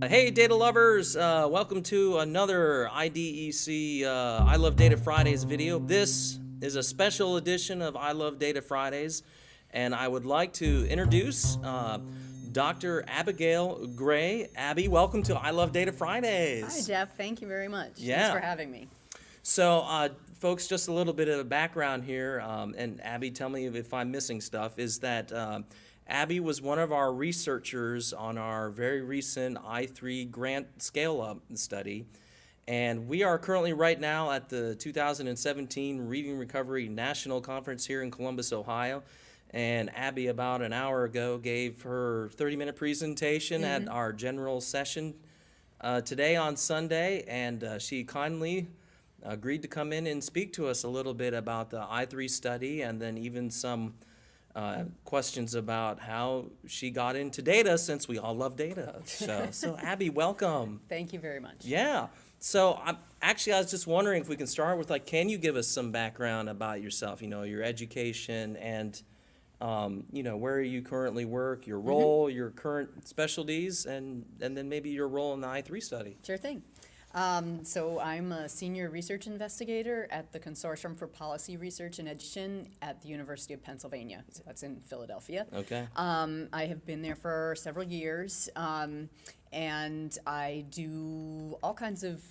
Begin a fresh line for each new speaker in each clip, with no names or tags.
Hey, data lovers! Welcome to another IDEC I Love Data Fridays video. This is a special edition of I Love Data Fridays, and I would like to introduce Dr. Abigail Gray. Abby, welcome to I Love Data Fridays.
Hi, Jeff. Thank you very much.
Yeah.
Thanks for having me.
So, folks, just a little bit of background here, and Abby, tell me if I'm missing stuff, is that Abby was one of our researchers on our very recent I3 grant scale-up study, and we are currently right now at the 2017 Reading Recovery National Conference here in Columbus, Ohio. And Abby, about an hour ago, gave her 30-minute presentation at our general session today on Sunday, and she kindly agreed to come in and speak to us a little bit about the I3 study, and then even some questions about how she got into data, since we all love data. So Abby, welcome.
Thank you very much.
Yeah. So I was just wondering if we can start with, can you give us some background about yourself, your education and, where you currently work, your role, your current specialties, and then maybe your role in the I3 study.
Sure thing. So I'm a senior research investigator at the Consortium for Policy Research and Education at the University of Pennsylvania. So that's in Philadelphia.
Okay.
I have been there for several years, and I do all kinds of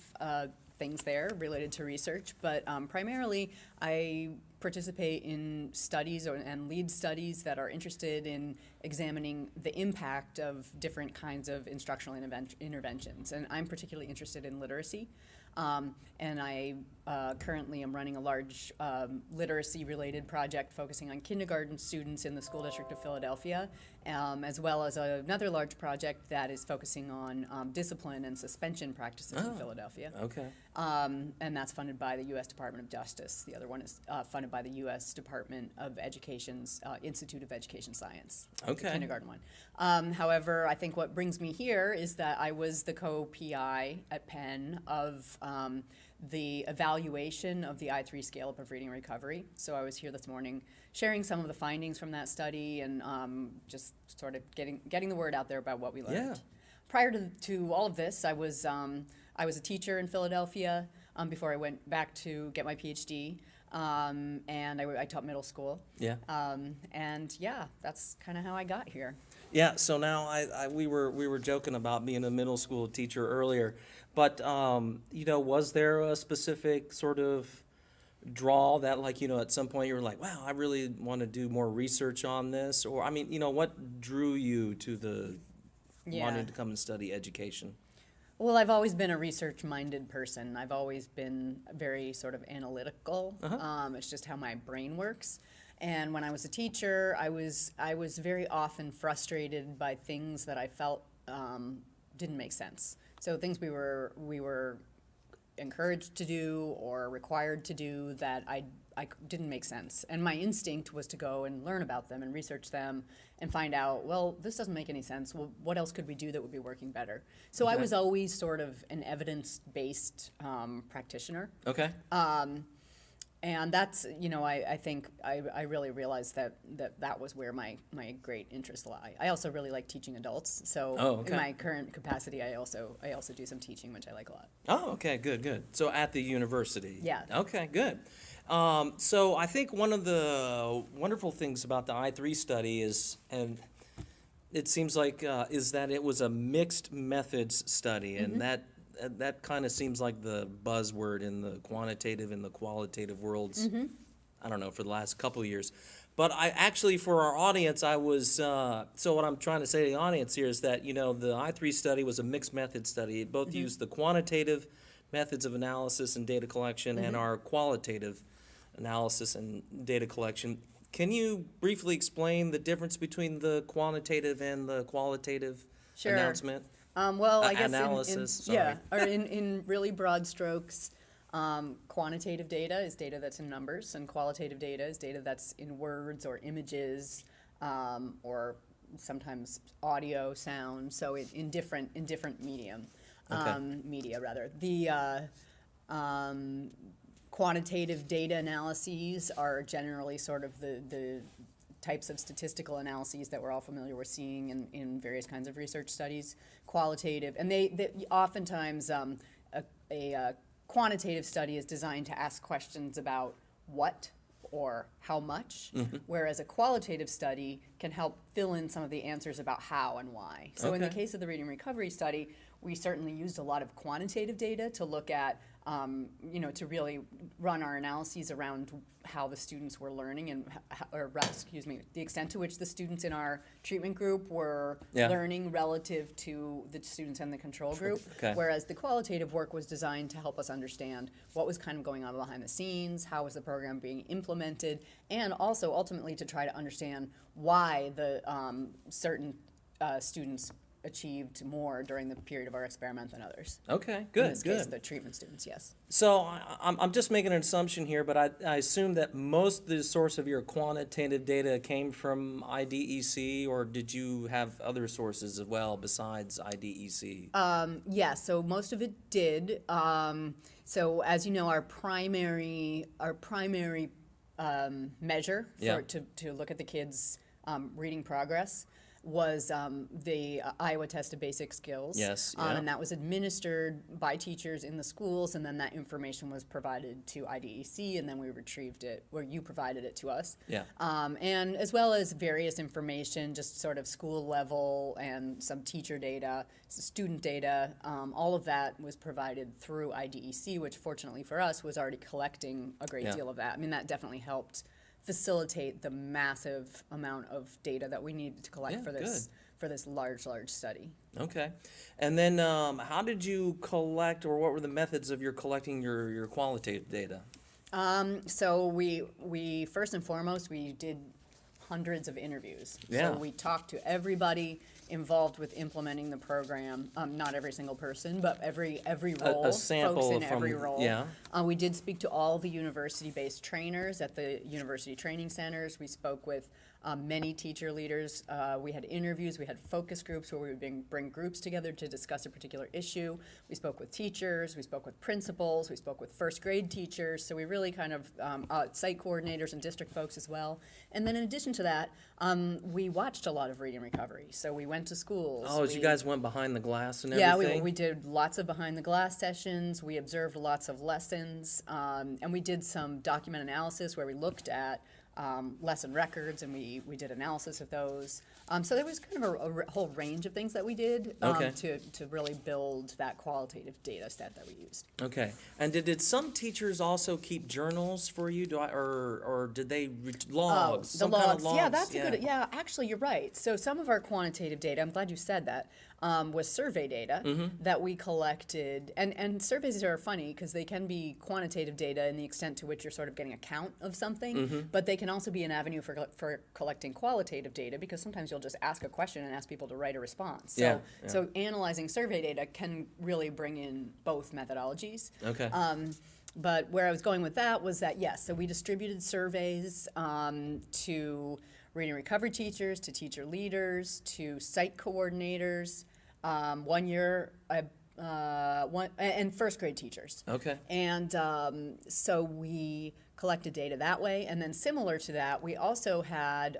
things there related to research, but primarily I participate in studies and lead studies that are interested in examining the impact of different kinds of instructional interventions. And I'm particularly interested in literacy. And I currently am running a large literacy-related project focusing on kindergarten students in the School District of Philadelphia, as well as another large project that is focusing on discipline and suspension practices in Philadelphia.
Okay.
And that's funded by the U.S. Department of Justice. The other one is funded by the U.S. Department of Education's Institute of Education Science.
Okay.
The kindergarten one. However, I think what brings me here is that I was the co-PI at Penn of the evaluation of the I3 scale-up of reading recovery. So I was here this morning sharing some of the findings from that study and just sort of getting the word out there about what we learned.
Yeah.
Prior to all of this, I was a teacher in Philadelphia before I went back to get my PhD, and I taught middle school.
Yeah.
And yeah, that's kind of how I got here.
Yeah, so now we were joking about being a middle school teacher earlier, but was there a specific sort of draw that, at some point you were like, wow, I really want to do more research on this? Or what drew you to the wanting to come and study education?
Well, I've always been a research-minded person. I've always been very sort of analytical. It's just how my brain works. And when I was a teacher, I was very often frustrated by things that I felt didn't make sense. So things we were encouraged to do or required to do that I didn't make sense. And my instinct was to go and learn about them and research them and find out, well, this doesn't make any sense. Well, what else could we do that would be working better? So I was always sort of an evidence-based practitioner.
Okay.
And that's, I think I really realized that was where my great interest lie. I also really like teaching adults. So in my current capacity, I also do some teaching, which I like a lot.
Oh, okay, good. So at the university.
Yeah.
Okay, good. So I think one of the wonderful things about the I3 study is, and it seems like, is that it was a mixed methods study, and that kind of seems like the buzzword in the quantitative and the qualitative worlds, I don't know, for the last couple of years. But I actually, for our audience, I was, so what I'm trying to say to the audience here is that, the I3 study was a mixed method study. It both used the quantitative methods of analysis and data collection and our qualitative analysis and data collection. Can you briefly explain the difference between the quantitative and the qualitative announcement?
Well, I guess
analysis,
in really broad strokes, quantitative data is data that's in numbers, and qualitative data is data that's in words or images, or sometimes audio, sound. So in different media rather. The quantitative data analyses are generally sort of the types of statistical analyses that we're all familiar with seeing in various kinds of research studies, qualitative, and they oftentimes a quantitative study is designed to ask questions about what or how much, whereas a qualitative study can help fill in some of the answers about how and why. So in the
Okay.
case of the reading recovery study, we certainly used a lot of quantitative data to look at, to really run our analyses around how the students were learning and, the extent to which the students in our treatment group were
Yeah.
learning relative to the students in the control group.
Okay.
Whereas the qualitative work was designed to help us understand what was kind of going on behind the scenes, how was the program being implemented, and also ultimately to try to understand why the certain students achieved more during the period of our experiment than others.
Okay,
In
good,
this case,
good.
the treatment students, yes.
So I'm just making an assumption here, but I assume that most of the source of your quantitative data came from IDEC, or did you have other sources as well besides IDEC?
Yeah, so most of it did. So as you know, our primary measure
Yeah.
to look at the kids' reading progress was the Iowa Test of Basic Skills.
Yes, yeah.
And that was administered by teachers in the schools, and then that information was provided to IDEC, and then we retrieved it, or you provided it to us.
Yeah.
And as well as various information, just sort of school level and some teacher data, student data, all of that was provided through IDEC, which fortunately for us was already collecting a great
Yeah.
deal of that. I mean, that definitely helped facilitate the massive amount of data that we needed to collect
Yeah,
for this large study.
Okay. And then how did you collect, or what were the methods of your collecting your qualitative data?
So we first and foremost, we did hundreds of interviews.
Yeah.
So we talked to everybody involved with implementing the program, not every single person, but every role,
sample
folks in
from-
every role.
yeah.
We did speak to all the university-based trainers at the university training centers. We spoke with many teacher leaders. We had interviews, we had focus groups where we would bring groups together to discuss a particular issue. We spoke with teachers, we spoke with principals, we spoke with first grade teachers, so we really kind of, site coordinators and district folks as well. And then in addition to that, we watched a lot of reading recovery. So we went to schools.
Oh, you guys went behind the glass and
Yeah,
everything?
we did lots of behind the glass sessions, we observed lots of lessons, and we did some document analysis where we looked at lesson records, and we did analysis of those. So there was kind of a whole range of things that we did
Okay.
to really build that qualitative data set that we used.
Okay. And did some teachers also keep journals for you? Or did they logs?
The
some
logs.
kind of logs?
Yeah, that's a good. Yeah, actually, you're right. So some of our quantitative data, I'm glad you said that, was survey data that we collected. And surveys are funny because they can be quantitative data in the extent to which you're sort of getting a count of something, but they can also be an avenue for collecting qualitative data, because sometimes you'll just ask a question and ask people to write a response. So,
Yeah, yeah.
so analyzing survey data can really bring in both methodologies.
Okay.
But where I was going with that was that, yes, so we distributed surveys to reading recovery teachers, to teacher leaders, to site coordinators, and first grade teachers.
Okay.
And so we collected data that way. And then similar to that, we also had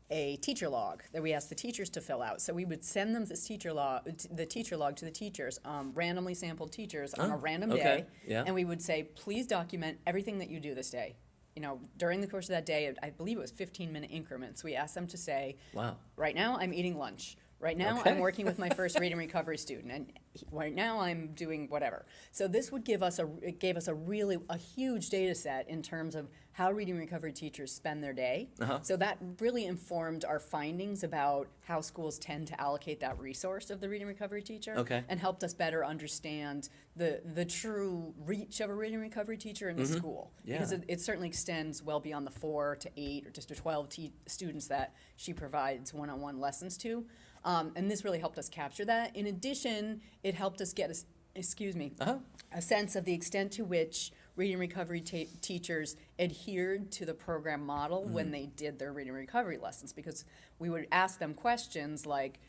a teacher log that we asked the teachers to fill out. So we would send them this teacher log to the teachers, randomly sampled teachers on a random
okay.
day.
Yeah.
And we would say, please document everything that you do this day. You know, during the course of that day, I believe it was 15-minute increments. We asked them to say,
Wow.
right now I'm eating lunch. Right now
Okay.
I'm working with my first reading recovery student, and right now I'm doing whatever. So this would give us it gave us a huge data set in terms of how reading recovery teachers spend their day. So that really informed our findings about how schools tend to allocate that resource of the reading recovery teacher.
Okay.
And helped us better understand the true reach of a reading recovery teacher in the school.
Yeah.
Because it certainly extends well beyond the 4 to 8 or just to 12 students that she provides one-on-one lessons to. And this really helped us capture that. In addition, it helped us get a sense of the extent to which reading recovery teachers adhered to the program model when they did their reading recovery lessons, because we would ask them questions like,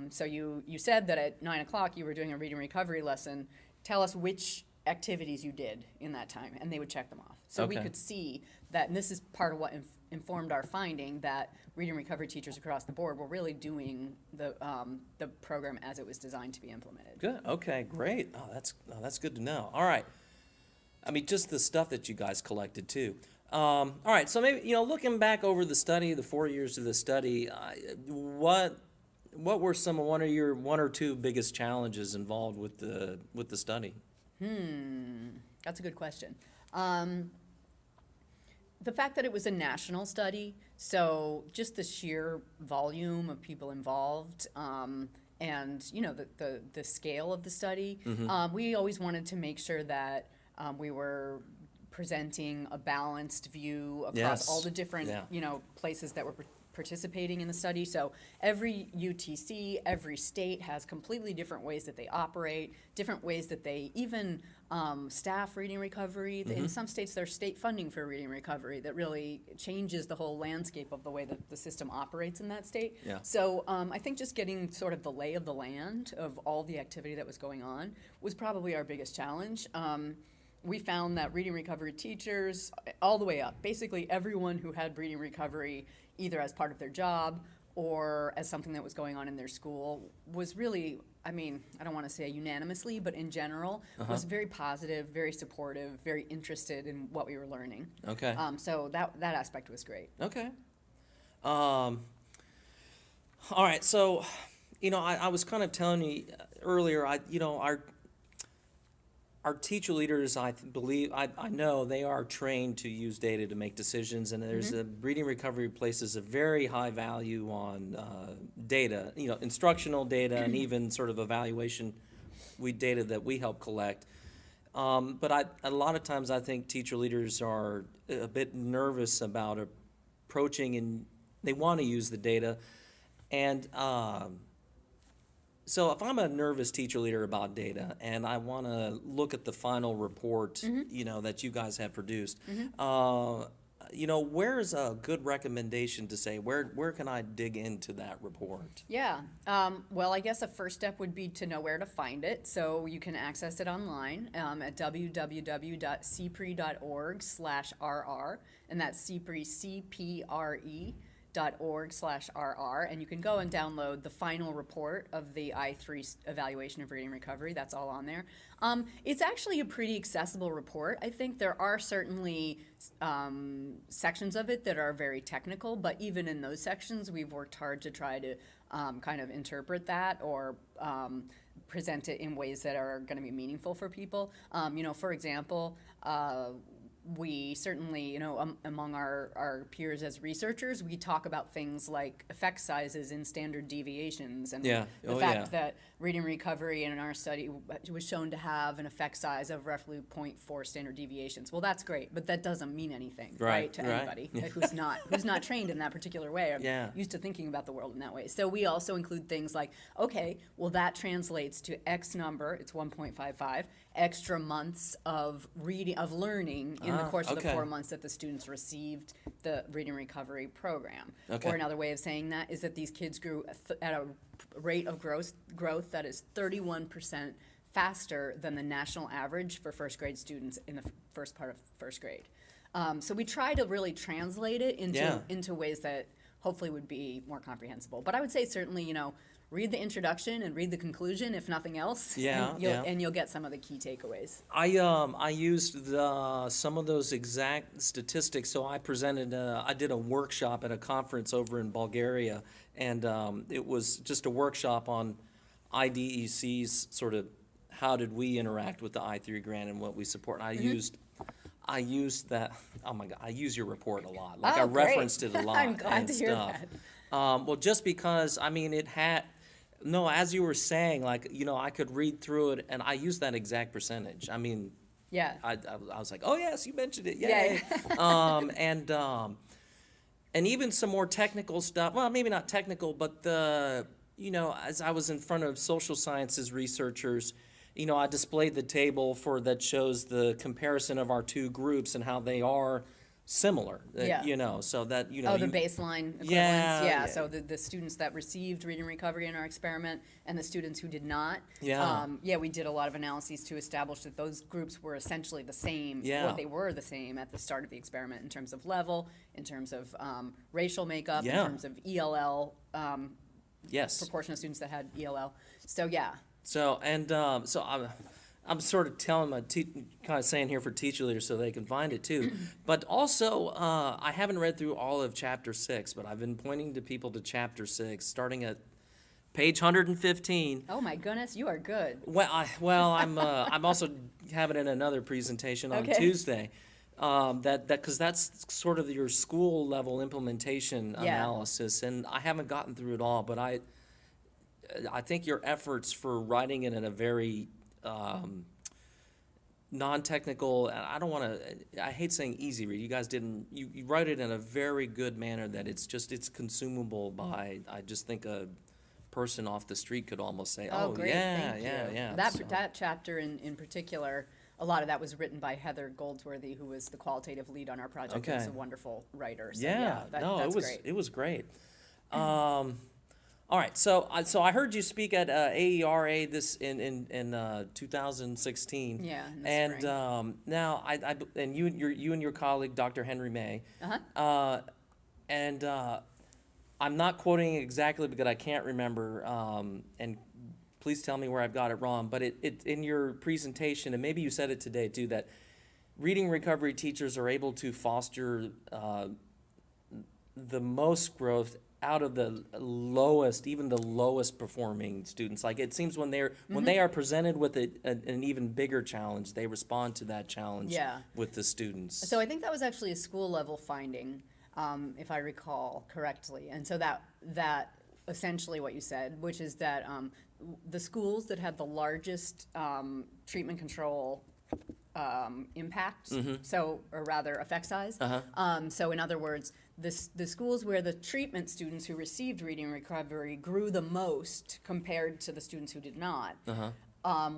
so you said that at 9 o'clock you were doing a reading recovery lesson. Tell us which activities you did in that time, and they would check them off. So we
Okay.
could see that, and this is part of what informed our finding that reading recovery teachers across the board were really doing the program as it was designed to be implemented.
Good. Okay, great. That's good to know. All right. I mean, just the stuff that you guys collected too. All right. So maybe, looking back over the study, the 4 years of the study, what were one or two biggest challenges involved with the study?
That's a good question. The fact that it was a national study, so just the sheer volume of people involved, and the scale of the study, we always wanted to make sure that we were presenting a balanced view across
Yes.
all the different places that were participating in the study. So every UTC, every state has completely different ways that they operate, different ways that they even staff reading recovery. In some states, there's state funding for reading recovery that really changes the whole landscape of the way that the system operates in that state.
Yeah.
So I think just getting sort of the lay of the land of all the activity that was going on was probably our biggest challenge. We found that reading recovery teachers, all the way up, basically everyone who had reading recovery either as part of their job or as something that was going on in their school, was really, I don't want to say unanimously, but in general, was very positive, very supportive, very interested in what we were learning.
Okay.
So that aspect was great.
Okay. All right. So, I was kind of telling you earlier, our teacher leaders, I know they are trained to use data to make decisions, and there's reading recovery places a very high value on data, instructional data and even sort of evaluation data that we help collect. But a lot of times I think teacher leaders are a bit nervous about approaching, and they want to use the data. And so if I'm a nervous teacher leader about data and I want to look at the final report, that you guys have produced, where's a good recommendation to say, where can I dig into that report?
Yeah. Well, I guess a first step would be to know where to find it. So you can access it online at www.cpre.org/rr, and that's CPRE, CPRE.org/RR, and you can go and download the final report of the I3 evaluation of reading recovery. That's all on there. It's actually a pretty accessible report. I think there are certainly sections of it that are very technical, but even in those sections, we've worked hard to try to kind of interpret that or present it in ways that are going to be meaningful for people. For example, we certainly, among our peers as researchers, we talk about things like effect sizes and standard deviations, and the fact that reading recovery in our study was shown to have an effect size of roughly 0.4 standard deviations. Well, that's great, but that doesn't mean anything, right, to anybody who's not trained in that particular way or used to thinking about the world in that way. So we also include things like, okay, well, that translates to X number, it's 1.55, extra months of learning in the course of the 4 months that the students received the reading recovery program.
Okay.
Or another way of saying that is that these kids grew at a rate of growth that is 31% faster than the national average for first grade students in the first part of first grade. So we try to really translate it into ways that hopefully would be more comprehensible. But I would say certainly, read the introduction and read the conclusion, if nothing else. And you'll get some of the key takeaways.
I used some of those exact statistics. So I did a workshop at a conference over in Bulgaria, and it was just a workshop on IDEC's sort of how did we interact with the I3 grant and what we support. And I used that. Oh my God, I use your report a lot. I referenced it a lot.
I'm glad to hear that.
Well, just because it had. No, as you were saying, I could read through it, and I used that exact percentage. I was like, oh yes, you mentioned it, yay! And even some more technical stuff. Well, maybe not technical, but as I was in front of social sciences researchers, I displayed the table that shows the comparison of our two groups and how they are similar,
Yeah.
you know, so that, you know.
Oh, the
you-
baseline equivalents?
Yeah,
Yeah,
yeah.
so the students that received reading recovery in our experiment and the students who did not.
Yeah.
Yeah, we did a lot of analyses to establish that those groups were essentially the same.
Yeah.
Or they were the same at the start of the experiment in terms of level, in terms of racial makeup, in
Yeah.
terms of ELL,
Yes.
proportion of students that had ELL. So, yeah.
So, and so I'm sort of telling kind of saying here for teacher leaders so they can find it too. But also, I haven't read through all of chapter 6, but I've been pointing to people to chapter 6, starting at page 115.
Oh, my goodness, you are good.
I'm also having it in another presentation on
Okay.
Tuesday. Because that's sort of your school level implementation
Yeah.
analysis, and I haven't gotten through it all, but I think your efforts for writing it in a very non-technical, and I don't want to, I hate saying easy read. You guys didn't, you write it in a very good manner that it's consumable by, I just think a person off the street could almost say,
Oh,
oh,
great,
yeah,
thank
yeah,
you.
yeah. So-
That chapter in particular, a lot of that was written by Heather Goldsworthy, who was the qualitative lead on our project.
Okay.
Who's a wonderful writer. So,
Yeah, no,
that's
it was
great.
it was great. All right, so I heard you speak at AERA this in 2016.
Yeah, in the
and
spring.
now and you and your colleague Dr. Henry May.
Uh-huh.
And I'm not quoting it exactly because I can't remember. And please tell me where I've got it wrong. But it in your presentation, and maybe you said it today too, that reading recovery teachers are able to foster the most growth out of the lowest, even the lowest performing students. Like it seems when they are presented with an even bigger challenge, they respond to that challenge
Yeah.
with the students.
So I think that was actually a school level finding, if I recall correctly. And so that essentially what you said, which is that the schools that had the largest treatment control impact, so, or rather effect size. So in other words, the schools where the treatment students who received reading recovery grew the most compared to the students who did not,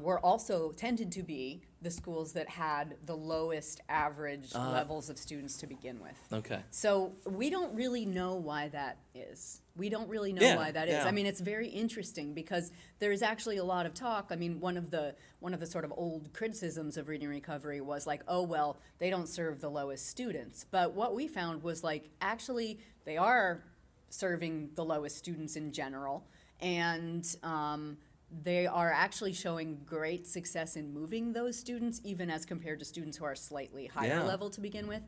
were also tended to be the schools that had the lowest average levels of students to begin with.
Okay.
So we don't really know why that is. We don't really know
Yeah,
why that is.
yeah.
I mean, it's very interesting because there is actually a lot of talk. I mean, one of the sort of old criticisms of reading recovery was like, oh, well, they don't serve the lowest students. But what we found was like, actually, they are serving the lowest students in general. And they are actually showing great success in moving those students, even as compared to students who are slightly higher
Yeah.
level to begin with.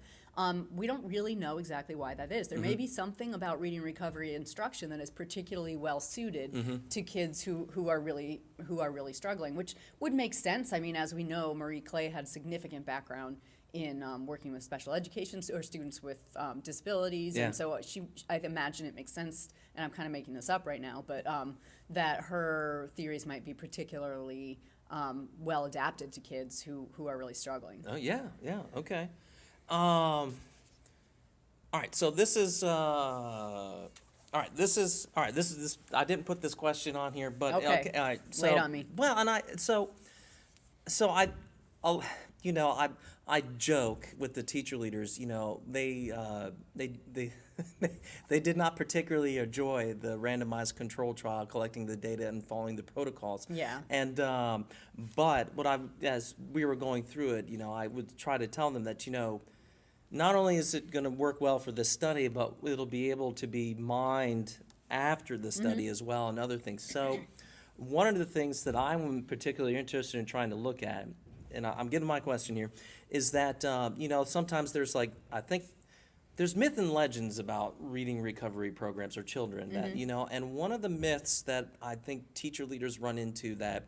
We don't really know exactly why that is. There may be something about reading recovery instruction that is particularly well suited to kids who are really struggling, which would make sense. I mean, as we know, Marie Clay had significant background in working with special education or students with disabilities,
Yeah.
and so I imagine it makes sense. And I'm kind of making this up right now, but that her theories might be particularly well adapted to kids who are really struggling.
Oh yeah, okay. All right, so this is this. I didn't put this question on here, but
Okay.
all right. So,
Lay it on me.
Well, and I'll I joke with the teacher leaders. You know, they they did not particularly enjoy the randomized control trial, collecting the data and following the protocols.
Yeah.
And but as we were going through it, you know, I would try to tell them that, you know, not only is it going to work well for this study, but it'll be able to be mined after the study as well and other things. So one of the things that I'm particularly interested in trying to look at, and I'm getting my question here, is that, you know, sometimes there's like, I think there's myth and legends about reading recovery programs or children that, you know, and one of the myths that I think teacher leaders run into that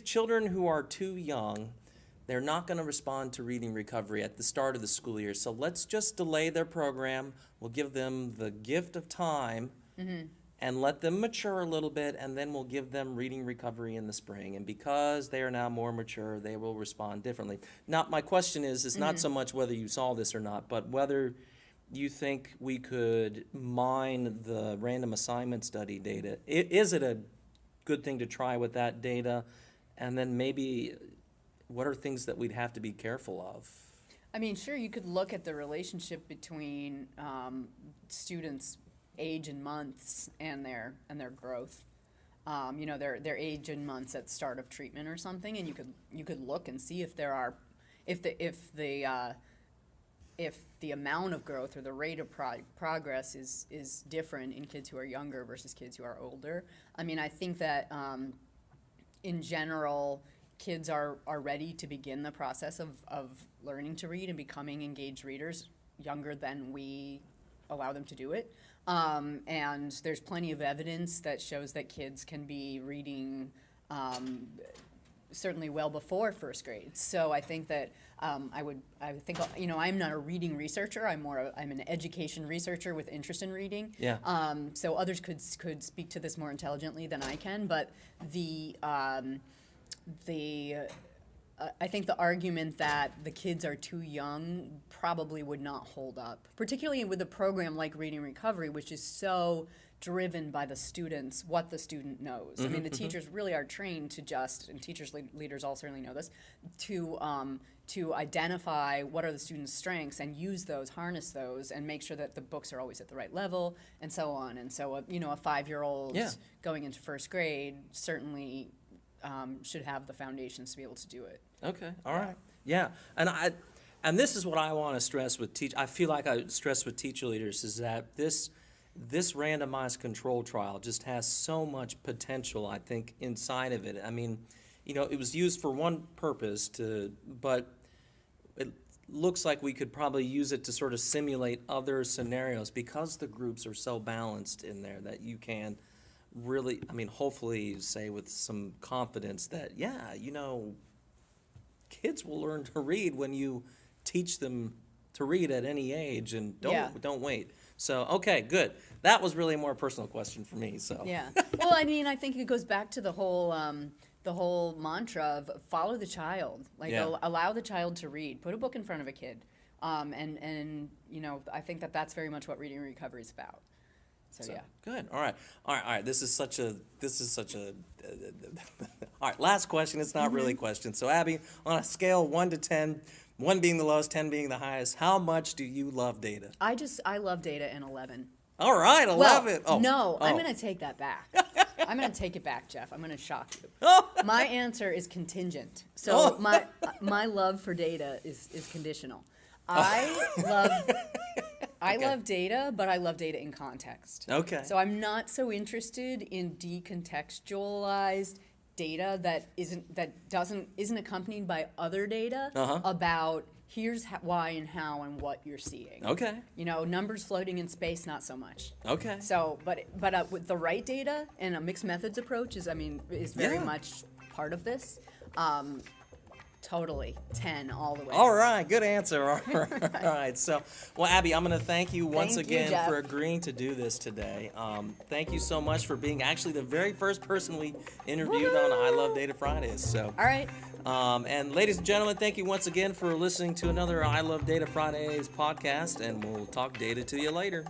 children who are too young, they're not going to respond to reading recovery at the start of the school year. So let's just delay their program. We'll give them the gift of time and let them mature a little bit, and then we'll give them reading recovery in the spring. And because they are now more mature, they will respond differently. Now, my question is not so much whether you saw this or not, but whether you think we could mine the random assignment study data. Is it a good thing to try with that data? And then maybe what are things that we'd have to be careful of?
I mean, sure, you could look at the relationship between students' age in months and their growth. You know, their age in months at start of treatment or something, and you could look and see if there are if the amount of growth or the rate of progress is different in kids who are younger versus kids who are older. I mean, I think that in general, kids are ready to begin the process of learning to read and becoming engaged readers younger than we allow them to do it. And there's plenty of evidence that shows that kids can be reading certainly well before first grade. So I think that you know, I'm not a reading researcher. I'm an education researcher with interest in reading.
Yeah.
So others could speak to this more intelligently than I can, but I think the argument that the kids are too young probably would not hold up, particularly with a program like Reading Recovery, which is so driven by the students, what the student knows. I mean, the teachers really are trained to and teachers leaders all certainly know this, to identify what are the students' strengths and use those, harness those, and make sure that the books are always at the right level, and so on. And so, you know, a 5-year-old going into first grade certainly should have the foundations to be able to do it.
Okay, all right. Yeah, and this is what I want to stress with I feel like I stress with teacher leaders is that this randomized control trial just has so much potential, I think, inside of it. I mean, you know, it was used for one purpose but it looks like we could probably use it to sort of simulate other scenarios because the groups are so balanced in there that you can really, I mean, hopefully say with some confidence that, yeah, you know, kids will learn to read when you teach them to read at any age, and don't wait. So, okay, good. That was really a more personal question for me, so.
Yeah. Well, I mean, I think it goes back to the whole mantra of follow the child. Like, allow the child to read. Put a book in front of a kid. And you know, I think that's very much what Reading Recovery is about. So yeah.
Good. All right. This is such a all right, last question. It's not really a question. So Abby, on a scale 1 to 10, 1 being the lowest, 10 being the highest, how much do you love data?
I love data in 11.
All right, 11.
Well, no, I'm going to take that back. I'm going to take it back, Jeff. I'm going to shock you. My answer is contingent. So my love for data is conditional. I love data, but I love data in context.
Okay.
So I'm not so interested in decontextualized data that isn't accompanied by other data about here's why and how and what you're seeing.
Okay.
You know, numbers floating in space, not so much.
Okay.
So, but with the right data and a mixed methods approach is very much part of this. Totally, 10 all the way.
All right, good answer. All right. So, well, Abby, I'm going to thank you once again
Jeff.
for agreeing to do this today. Thank you so much for being actually the very first person we interviewed on I Love Data Fridays. So,
all right.
And ladies and gentlemen, thank you once again for listening to another I Love Data Fridays podcast, and we'll talk data to you later.